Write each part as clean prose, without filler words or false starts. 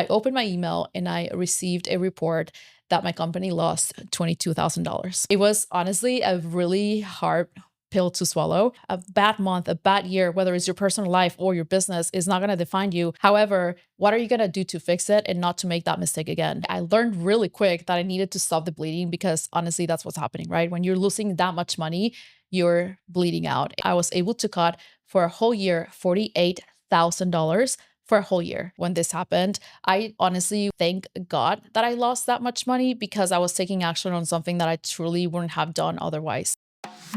I opened my email and I received a report that my company lost $22,000. It was honestly a really hard pill to swallow. A bad month, a bad year, whether it's your personal life or your business, is not going to define you. However, what are you going to do to fix it and not to make that mistake again? I learned really quick that I needed to stop the bleeding because honestly, that's what's happening, right? When you're losing that much money, you're bleeding out. I was able to cut for a whole year $48,000 for a whole year. When this happened, I honestly thank God that I lost that much money because I was taking action on something that I truly wouldn't have done otherwise.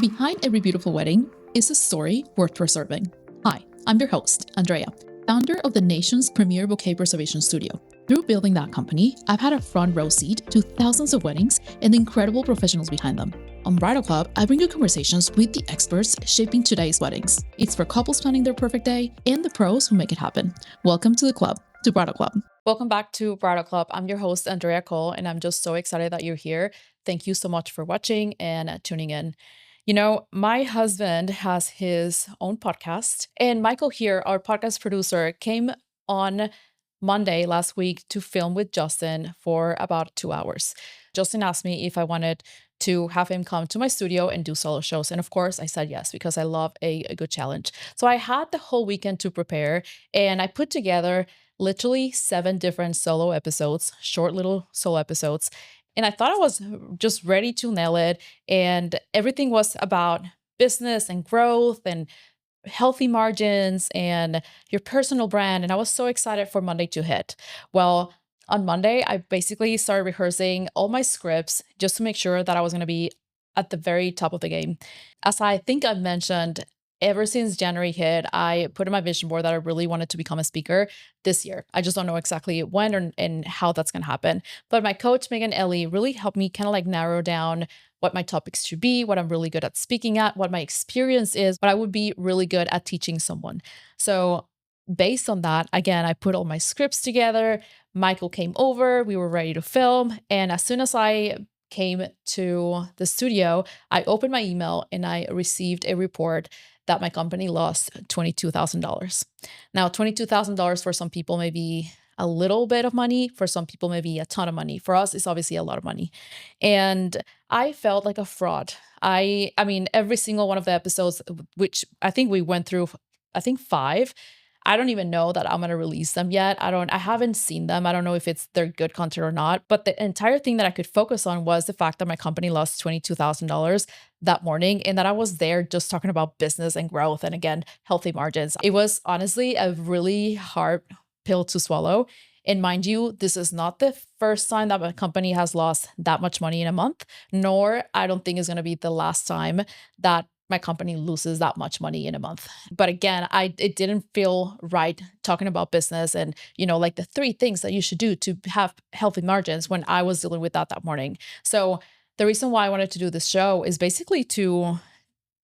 Behind every beautiful wedding is a story worth preserving. Hi, I'm your host, Andrea, founder of the nation's premier bouquet preservation studio. Through building that company, I've had a front row seat to thousands of weddings and the incredible professionals behind them. On Bridal Club, I bring you conversations with the experts shaping today's weddings. It's for couples planning their perfect day and the pros who make it happen. Welcome to the club, to Bridal Club. Welcome back to Bridal Club. I'm your host, Andrea Cole, and I'm just so excited that you're here. Thank you so much for watching and tuning in. You know, my husband has his own podcast, and Michael here, our podcast producer, came on Monday last week to film with Justin for about 2 hours. Justin asked me if I wanted to have him come to my studio and do solo shows. And of course, I said yes, because I love a good challenge. So I had the whole weekend to prepare, and I put together literally 7 different solo episodes, short little solo episodes. And I thought I was just ready to nail it. And everything was about business and growth and healthy margins and your personal brand. And I was so excited for Monday to hit. Well, on Monday, I basically started rehearsing all my scripts just to make sure that I was going to be at the very top of the game. As I think I've mentioned, ever since January hit, I put on my vision board that I really wanted to become a speaker this year. I just don't know exactly when and how that's going to happen. But my coach, Megan Ellie, really helped me kind of like narrow down what my topics should be, what I'm really good at speaking at, what my experience is, what I would be really good at teaching someone. So based on that, again, I put all my scripts together. Michael came over, we were ready to film. And as soon as I came to the studio, I opened my email and I received a report that my company lost $22,000. Now, $22,000 for some people may be a little bit of money. For some people, maybe a ton of money. For us, it's obviously a lot of money. And I felt like a fraud. I mean, every single one of the episodes, which I think we went through, 5, I don't even know that I'm going to release them yet. I haven't seen them. I don't know if they're good content or not, but the entire thing that I could focus on was the fact that my company lost $22,000 that morning and that I was there just talking about business and growth and again, healthy margins. It was honestly a really hard pill to swallow. And mind you, this is not the first time that my company has lost that much money in a month, nor I don't think is going to be the last time that my company loses that much money in a month. But again, it didn't feel right talking about business and, like the 3 things that you should do to have healthy margins when I was dealing with that morning. So the reason why I wanted to do this show is basically to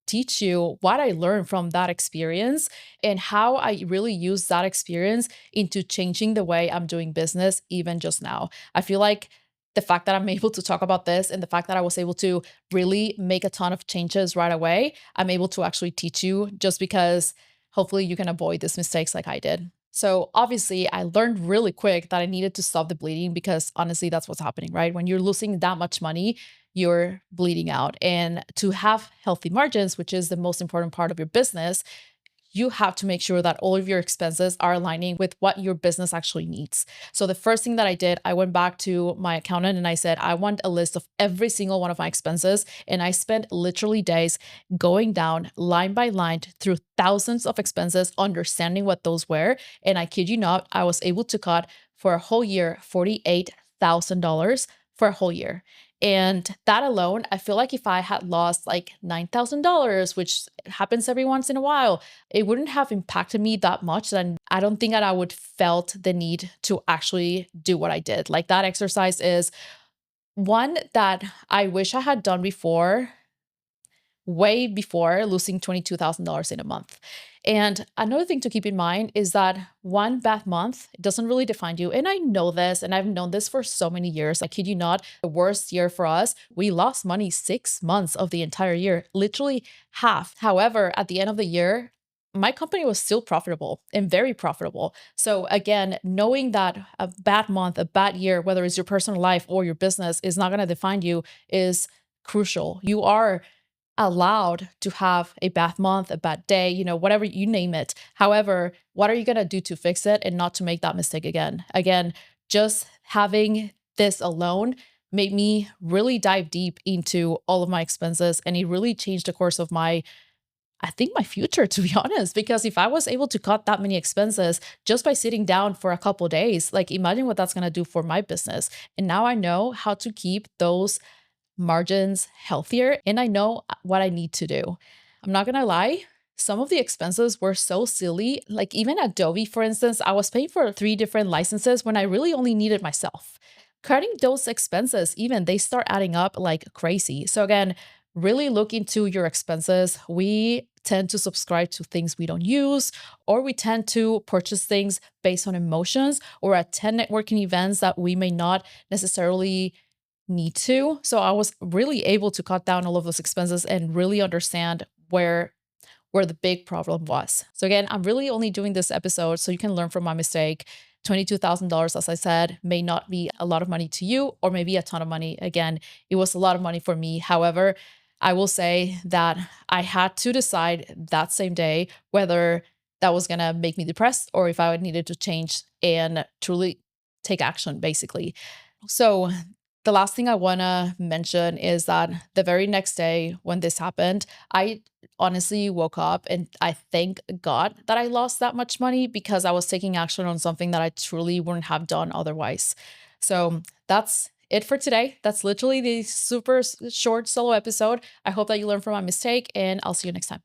teach you what I learned from that experience and how I really use that experience into changing the way I'm doing business even just now. I feel like the fact that I'm able to talk about this and the fact that I was able to really make a ton of changes right away, I'm able to actually teach you just because hopefully you can avoid these mistakes like I did. So obviously I learned really quick that I needed to stop the bleeding because honestly, that's what's happening, right? When you're losing that much money, you're bleeding out. And to have healthy margins, which is the most important part of your business, you have to make sure that all of your expenses are aligning with what your business actually needs. So the first thing that I did, I went back to my accountant and I said, I want a list of every single one of my expenses. And I spent literally days going down line by line through thousands of expenses, understanding what those were. And I kid you not, I was able to cut for a whole year, $48,000 for a whole year. And that alone, I feel like if I had lost like $9,000, which happens every once in a while, it wouldn't have impacted me that much. Then I don't think that I would felt the need to actually do what I did. Like that exercise is one that I wish I had done before, way before losing $22,000 in a month. And another thing to keep in mind is that one bad month doesn't really define you. And I know this, and I've known this for so many years. I kid you not, the worst year for us, we lost money 6 months of the entire year, literally half. However, at the end of the year, my company was still profitable and very profitable. So again, knowing that a bad month, a bad year, whether it's your personal life or your business, is not going to define you is crucial. You are allowed to have a bad month, a bad day, whatever, you name it. However, what are you going to do to fix it and not to make that mistake again? Again, just having this alone made me really dive deep into all of my expenses, and it really changed the course of I think my future, to be honest, because if I was able to cut that many expenses just by sitting down for a couple of days, like imagine what that's going to do for my business. And now I know how to keep those margins healthier, and I know what I need to do. I'm not going to lie. Some of the expenses were so silly. Like even Adobe, for instance, I was paying for 3 different licenses when I really only needed myself. Cutting those expenses, even they start adding up like crazy. So again, really look into your expenses. We tend to subscribe to things we don't use, or we tend to purchase things based on emotions or attend networking events that we may not necessarily need to. So I was really able to cut down all of those expenses and really understand where the big problem was. So again, I'm really only doing this episode so you can learn from my mistake. $22,000, as I said, may not be a lot of money to you, or maybe a ton of money. Again, it was a lot of money for me. However, I will say that I had to decide that same day whether that was going to make me depressed or if I needed to change and truly take action, basically. So the last thing I want to mention is that the very next day when this happened, I honestly woke up and I thank God that I lost that much money, because I was taking action on something that I truly wouldn't have done otherwise. So that's it for today. That's literally the super short solo episode. I hope that you learned from my mistake, and I'll see you next time.